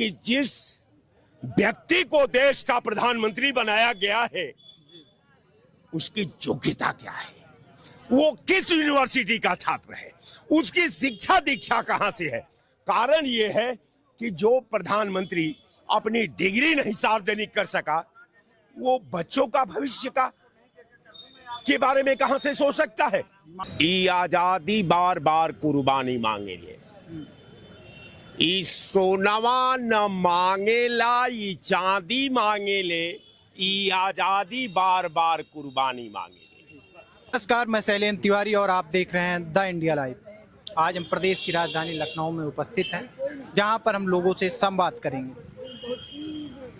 कि जिस व्यक्ति को देश का प्रधानमंत्री बनाया गया है उसकी योग्यता क्या है, वो किस यूनिवर्सिटी का छात्र है, उसकी शिक्षा दीक्षा कहां से है। कारण ये है कि जो प्रधानमंत्री अपनी डिग्री नहीं सार्वजनिक कर सका, वो बच्चों का भविष्य का के बारे में कहां से सोच सकता है। ई आजादी बार बार कुर्बानी मांगे लिए, ई सोनवा न मांगेला, ई चांदी मांगे ले, ई आजादी बार बार कुर्बानी मांगे ले। नमस्कार, मैं शैलेंद्र तिवारी और आप देख रहे हैं द इंडिया लाइव। आज हम प्रदेश की राजधानी लखनऊ में उपस्थित हैं, जहां पर हम लोगों से संवाद करेंगे।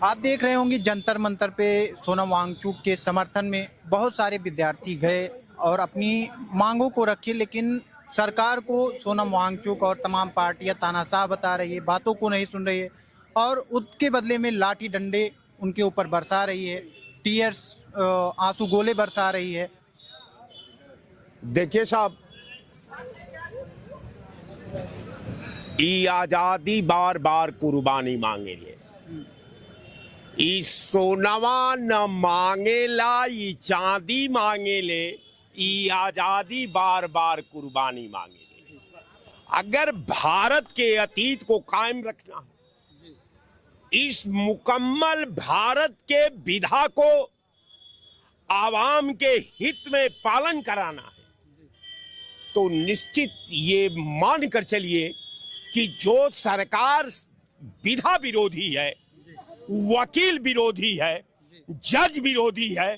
आप देख रहे होंगे जंतर मंतर पे सोनम वांगचुक के समर्थन में बहुत सारे विद्यार्थी गए और अपनी मांगों को रखे, लेकिन सरकार को सोनम वांगचुक और तमाम पार्टियां तानाशाह बता रही है, बातों को नहीं सुन रही है और उसके बदले में लाठी डंडे उनके ऊपर बरसा रही है, टीयर्स आंसू गोले बरसा रही है। देखिए साहब, ई आजादी बार बार कुर्बानी मांगे लिए, ई सोनवा न मांगेला, ई चांदी मांगे ले, ई आजादी बार बार कुर्बानी मांगे ले। अगर भारत के अतीत को कायम रखना है, इस मुकम्मल भारत के विधा को आवाम के हित में पालन कराना है, तो निश्चित ये मान कर चलिए कि जो सरकार विधा विरोधी है, वकील विरोधी है, जज विरोधी है,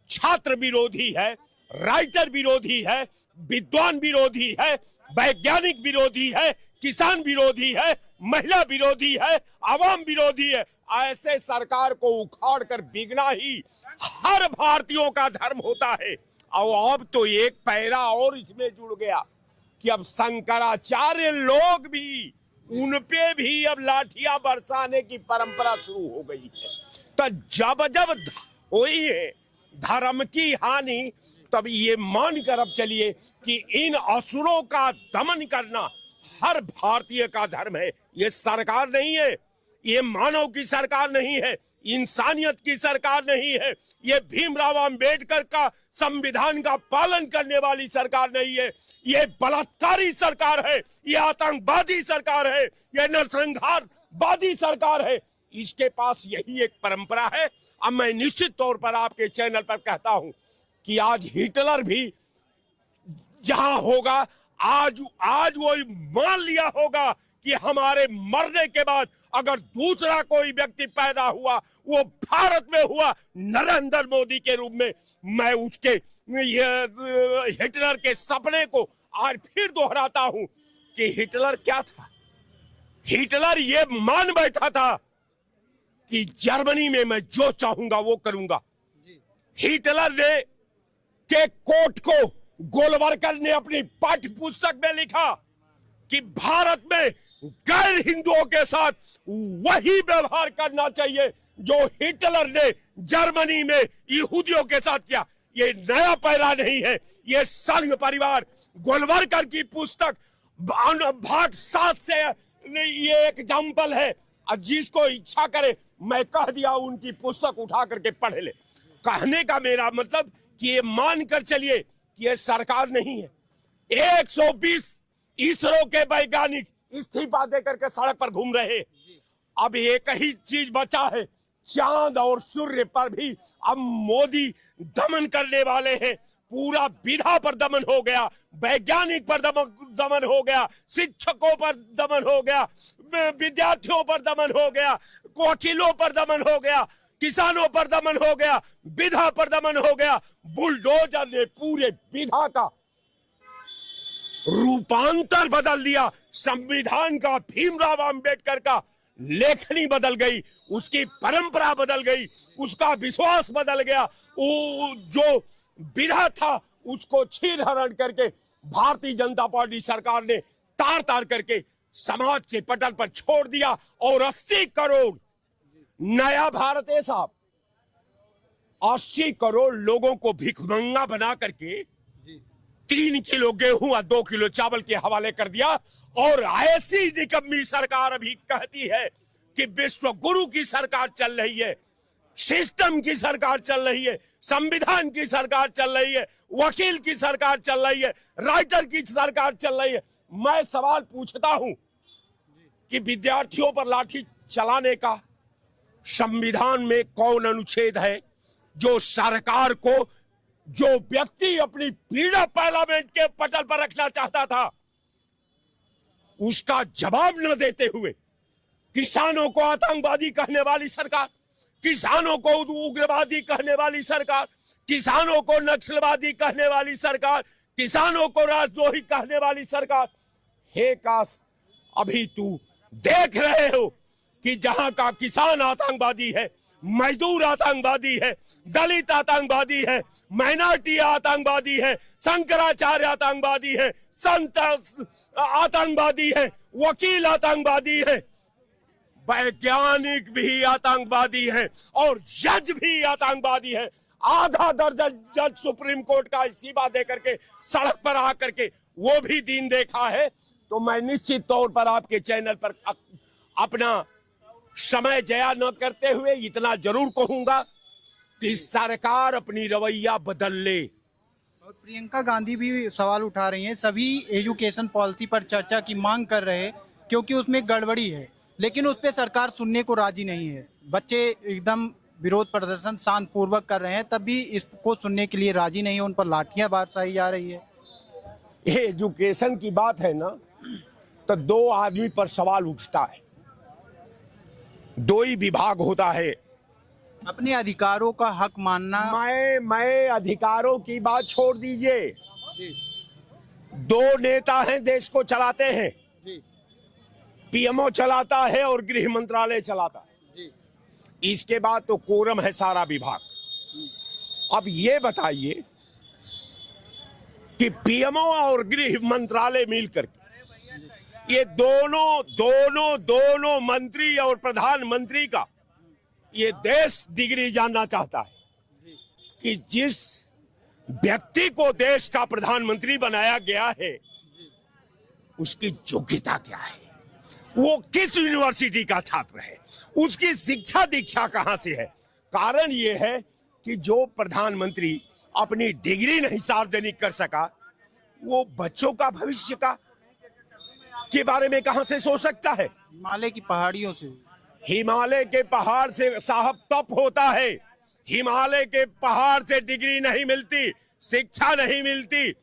छात्र विरोधी है, राइटर विरोधी है, विद्वान विरोधी है, वैज्ञानिक विरोधी है, किसान विरोधी है, महिला विरोधी है, आवाम विरोधी है, ऐसे सरकार को उखाड़ कर बिगना ही हर भारतीयों का धर्म होता है। और अब तो एक पैरा और इसमें जुड़ गया कि अब शंकराचार्य लोग भी, उन पे भी अब लाठियां बरसाने की परंपरा शुरू हो गई है। तो जब जब हुई है धर्म की हानि, तब ये मान कर अब चलिए कि इन असुरों का दमन करना हर भारतीय का धर्म है। ये सरकार नहीं है, ये मानव की सरकार नहीं है, इंसानियत की सरकार नहीं है, ये भीमराव अंबेडकर का संविधान का पालन करने वाली सरकार नहीं है, ये बलात्कारी सरकार है, ये आतंकवादी सरकार है, ये नरसंहारवादी सरकार है। इसके पास यही एक परंपरा है। अब मैं निश्चित तौर पर आपके चैनल पर कहता हूं कि आज हिटलर भी जहां होगा, आज वो मान लिया होगा कि हमारे मरने के बाद अगर दूसरा कोई व्यक्ति पैदा हुआ, वो भारत में हुआ नरेंद्र मोदी के रूप में। मैं उसके हिटलर के सपने को आज फिर दोहराता हूं कि हिटलर क्या था। हिटलर ये मान बैठा था कि जर्मनी में मैं जो चाहूंगा वो करूंगा। हिटलर ने के कोट को गोलवरकर ने अपनी पाठ्य पुस्तक में लिखा कि भारत में गैर हिंदुओं के साथ वही व्यवहार करना चाहिए जो हिटलर ने जर्मनी में यहूदियों के साथ किया। ये नया पैरा नहीं है, ये संघ परिवार गोलवरकर की पुस्तक भाग 7 से ये एक एग्जाम्पल है। जिसको इच्छा करे, मैं कह दिया, उनकी पुस्तक उठा करके पढ़ ले। कहने का मेरा मतलब कि ये मान कर चलिए कि ये सरकार नहीं है। 120 इसरो के वैज्ञानिक इस्तीफा देकर के सड़क पर घूम रहे। अब एक ही चीज बचा है, चांद और सूर्य पर भी अब मोदी दमन करने वाले हैं। पूरा विधा पर दमन हो गया, वैज्ञानिक पर दमन हो गया, शिक्षकों पर दमन हो गया, विद्यार्थियों पर दमन हो गया, वकीलों पर दमन हो गया, किसानों पर दमन हो गया, विधा पर दमन हो गया। बुलडोजर ने पूरे विधा का रूपांतर बदल दिया। संविधान का, भीमराव अंबेडकर का लेखनी बदल गई, उसकी परंपरा बदल गई, उसका विश्वास बदल गया। वो जो विधा था उसको छीन हरण करके भारतीय जनता पार्टी सरकार ने तार तार करके समाज के पटल पर छोड़ दिया। और 80 करोड़ नया भारत है साहब, 80 करोड़ लोगों को भिखमंगा बना करके 3 किलो गेहूं और 2 किलो चावल के हवाले कर दिया। और ऐसी निकम्मी सरकार अभी कहती है कि विश्व गुरु की सरकार चल रही है, सिस्टम की सरकार चल रही है, संविधान की सरकार चल रही है, वकील की सरकार चल रही है, राइटर की सरकार चल रही है। मैं सवाल पूछता हूं कि विद्यार्थियों पर लाठी चलाने का संविधान में कौन अनुच्छेद है जो सरकार को, जो व्यक्ति अपनी पीड़ा पार्लियामेंट के पटल पर रखना चाहता था, उसका जवाब न देते हुए किसानों को आतंकवादी कहने वाली सरकार, किसानों को उग्रवादी कहने वाली सरकार, किसानों को नक्सलवादी कहने वाली सरकार, किसानों को राजद्रोही कहने वाली सरकार। हे काश अभी तू देख रहे हो कि जहां का किसान आतंकवादी है, मजदूर आतंकवादी है, दलित आतंकवादी है, माइनॉरिटी आतंकवादी है, शंकराचार्य आतंकवादी है, संत आतंकवादी है, वकील आतंकवादी है, वैज्ञानिक भी आतंकवादी है और जज भी आतंकवादी है। आधा दर्जन जज सुप्रीम कोर्ट का इस्तीफा देकर के सड़क पर आकर के वो भी दिन देखा है। तो मैं निश्चित तौर पर आपके चैनल पर अपना समय जया न करते हुए इतना जरूर कहूंगा कि सरकार अपनी रवैया बदल ले। और प्रियंका गांधी भी सवाल उठा रही हैं, सभी एजुकेशन पॉलिसी पर चर्चा की मांग कर रहे हैं क्योंकि उसमें गड़बड़ी है, लेकिन उस पर सरकार सुनने को राजी नहीं है। बच्चे एकदम विरोध प्रदर्शन शांतिपूर्वक कर रहे हैं, तब भी इसको सुनने के लिए राजी नहीं है, उन पर लाठियां बरसाई जा रही है। ये एजुकेशन की बात है ना, तो दो आदमी पर सवाल उठता है, दो ही विभाग होता है। अपने अधिकारों का हक मानना। मैं अधिकारों की बात छोड़ दीजिए, दो नेता हैं देश को चलाते हैं, पीएमओ चलाता है और गृह मंत्रालय चलाता है। इसके बाद तो कोरम है सारा विभाग। अब ये बताइए कि पीएमओ और गृह मंत्रालय मिलकर ये दोनों मंत्री और प्रधानमंत्री का ये देश डिग्री जानना चाहता है कि जिस व्यक्ति को देश का प्रधानमंत्री बनाया गया है उसकी योग्यता क्या है, वो किस यूनिवर्सिटी का छात्र है, उसकी शिक्षा दीक्षा कहां से है। कारण ये है कि जो प्रधानमंत्री अपनी डिग्री नहीं सार्वजनिक कर सका, वो बच्चों का भविष्य का के बारे में कहां से सोच सकता है। हिमालय की पहाड़ियों से, हिमालय के पहाड़ से साहब तप होता है, हिमालय के पहाड़ से डिग्री नहीं मिलती, शिक्षा नहीं मिलती,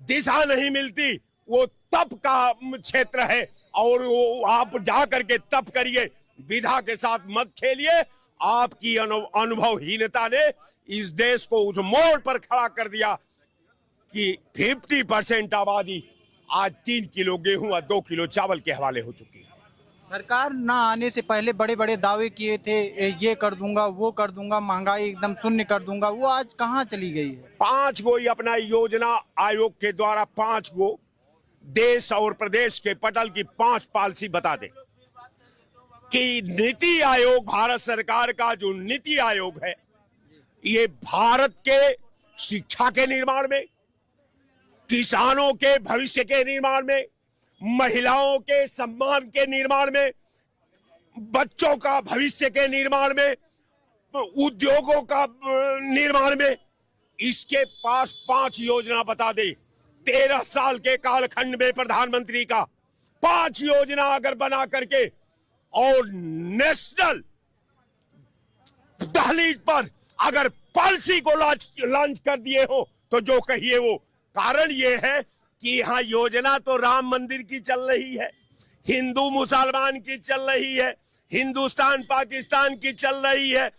दिशा नहीं मिलती, वो तप का क्षेत्र है। और वो आप जा करके तप करिए, विधा के साथ मत खेलिए। आपकी अनुभवहीनता ने इस देश को उस मोड़ पर खड़ा कर दिया कि 50% आबादी आज 3 किलो गेहूं और 2 किलो चावल के हवाले हो चुकी है। सरकार ना आने से पहले बड़े बड़े दावे किए थे, ये कर दूंगा, वो कर दूंगा, महंगाई एकदम शून्य कर दूंगा, वो आज कहां चली गई है। 5 गो अपना योजना आयोग के द्वारा 5 गो देश और प्रदेश के पटल की 5 पॉलिसी बता दे कि नीति आयोग, भारत सरकार का जो नीति आयोग है, ये भारत के शिक्षा के निर्माण में, किसानों के भविष्य के निर्माण में, महिलाओं के सम्मान के निर्माण में, बच्चों का भविष्य के निर्माण में, उद्योगों का निर्माण में, इसके पास 5 योजना बता दे। 13 साल के कालखंड में प्रधानमंत्री का 5 योजना अगर बना करके और नेशनल दहलीज पर अगर पॉलिसी को लॉन्च कर दिए हो तो जो कहिए वो। कारण ये है कि यहां योजना तो राम मंदिर की चल रही है, हिंदू मुसलमान की चल रही है, हिंदुस्तान पाकिस्तान की चल रही है,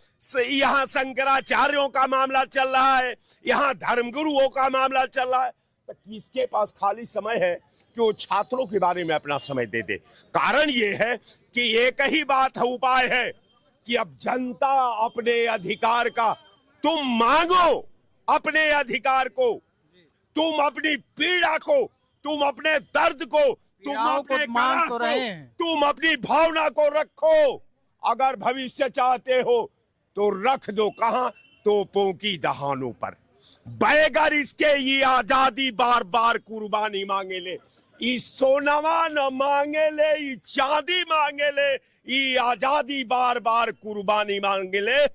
यहां शंकराचार्यों का मामला चल रहा है, यहां धर्मगुरुओं का मामला चल रहा है। तो किसके पास खाली समय है कि वो छात्रों के बारे में अपना समय दे दे। कारण ये है कि एक ही बात है, उपाय है कि अब जनता अपने अधिकार का, तुम मांगो अपने अधिकार को, तुम अपनी पीड़ा को, तुम अपने दर्द को, तुम अपने मांग तो रहे हैं, तुम अपनी भावना को रखो। अगर भविष्य चाहते हो तो रख दो कहां, तोपों की दहानों पर। बगैर इसके ये आजादी बार बार कुर्बानी मांगे ले, ई सोनावा न मांगे ले, ई चांदी मांगे ले, ई आजादी बार बार कुर्बानी मांगे ले।